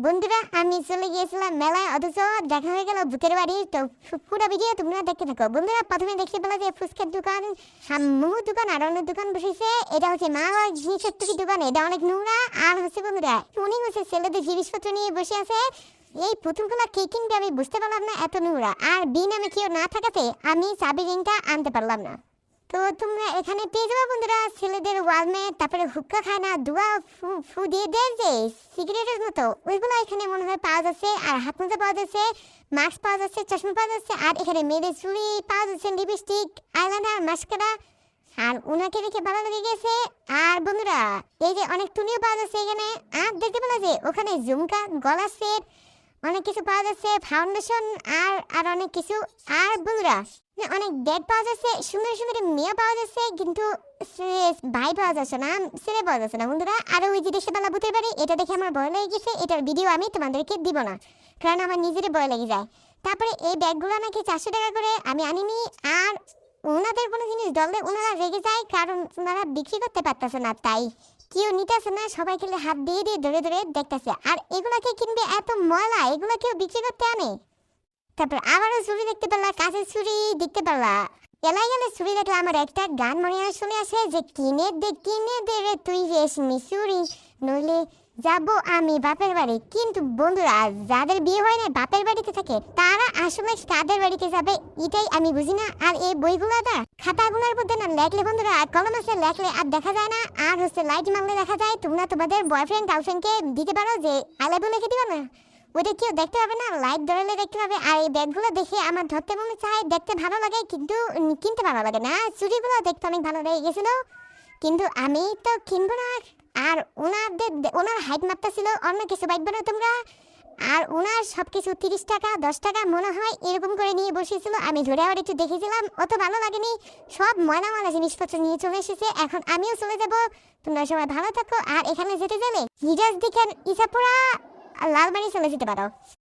বন্ধুরা আমি চলে গিয়েছিলাম মেলায়, অথচ দেখা হয়ে গেল ভূতের বাড়ি। তো পুরো ভিডিও তোমরা দেখতে থাকো। বন্ধুরা প্রথমে দেখতে পেলা যে ফুচকার দোকান, মোমোর দোকান আর অন্য দোকান বসেছে। এটা হচ্ছে মা জিনিসের দোকান, এটা অনেক নোংরা। আর হচ্ছে বন্ধুরা উনি হচ্ছে ছেলেদের জিনিসপত্র নিয়ে বসে আছে। এই পুতুলগুলা কে কিনবে আমি বুঝতে পারলাম না, এত নোংরা। আর বিন আমি কেউ না থাকাতে আমি চাবি রিংটা আনতে পারলাম না। তো তোমরা এখানে পেয়ে যাবে বন্ধুরা ছেলেদের ওয়ালমেট, তারপরে হুক্কা খায় না, ধোয়া ফু দিয়ে দেয় যে সিগারেটের মতো, ওইগুলো এখানে মনে হয় পাওয়া যাচ্ছে। আর হাত মোজা পাওয়া যাচ্ছে, মাস্ক পাওয়া যাচ্ছে, চশমা পাওয়া যাচ্ছে। আর এখানে মেয়েদের চুড়ি পাওয়া যাচ্ছে, লিপস্টিক, আইলাইনার, মাস্কারা। আর ওনাকে দেখে ভালো লেগে গেছে। আর বন্ধুরা এই যে অনেক তুলিও পাওয়া যাচ্ছে এখানে। আর দেখতে পেলা যে ওখানে ঝুমকা, গলা সেট, অনেক কিছু পাওয়া যাচ্ছে, ফাউন্ডেশন আর আর অনেক কিছু। আর বন্ধুরা অনেক ব্যাগ পাওয়া যাচ্ছে, সুন্দর সুন্দর মেয়ে পাওয়া যাচ্ছে, কিন্তু ভাই পাওয়া যাচ্ছে না, ছেলে পাওয়া যাচ্ছে না বন্ধুরা। আর ওই যে দেশে বেলা ভূতের বাড়ি, এটা দেখে আমার ভয় লেগে গেছে। এটার ভিডিও আমি তোমাদেরকে দিব না, কারণ আমার নিজেরই ভয় লেগে যায়। তারপরে এই ব্যাগগুলো নাকি 400 টাকা করে, আমি আনিনি। আর ওনাদের কোনো জিনিস ধরলে ওনারা রেগে যায়, কারণ ওনারা বিক্রি করতে পারতেছে না, তাই কেউ নিতেছে না, সবাই খেলে হাত দিয়ে দিয়ে ধরে ধরে দেখতেছে। আর এগুলাকে কিনবে এত ময়লা, এগুলো কেউ বিক্রি করতে আনে। তারপর আবারও ছুরি দেখতে পেলা, কাছের ছুরি দেখতে পেলা। এলাই গেলে ছুরি দেখলে আমার একটা গান মনে শুনে আসে যে কিনে দে রে তুই রেশমি ছুরি, নইলে যাব আমি বাপের বাড়ি। কিন্তু বন্ধুরা যাদের বিয়ে হয় না বাপের বাড়িতে থাকে, তারা আসলে কাদের বাড়িতে যাবে এটাই আমি বুঝি না। আর এই বইগুলো না, খাতাগুলোর মধ্যে না লেখলে বন্ধুরা, আর কলম আছে লেখলে আর দেখা যায় না। আর হচ্ছে লাইট মারলে দেখা যায়। তোমরা তোমাদের বয়ফ্রেন্ড গার্লফ্রেন্ডকে দিতে পারো যে আই লাভ ইউ লিখে দিবা না, ওটা কেউ দেখতে পাবে না, লাইট ধরালে দেখতে পাবে। আর এই ব্যাগগুলো দেখে আমার ধরতে মনে চায়, দেখতে ভালো লাগে, কিন্তু কিনতে ভালো লাগে না। চুড়িগুলো দেখতে অনেক ভালো লেগে গেছিল, কিন্তু আমি তো কিনবো না। আর ওনার হাইট মাপটা ছিল অন্য কিছু বাইকবে না তোমরা। আর ওনার সব কিছু 30 টাকা 10 টাকা মনে হয় এরকম করে নিয়ে বসেছিল। আমি ধরে আবার একটু দেখেছিলাম, অত ভালো লাগেনি। সব ময়লা ময়লা জিনিসপত্র নিয়ে চলে এসেছে। এখন আমিও চলে যাব। তোমরা সবাই ভালো থাকো। আর এখানে যেতে গেলে হিরাজ দিকেন ইসাপুরা লালবাড়ি চলে যেতে পারো।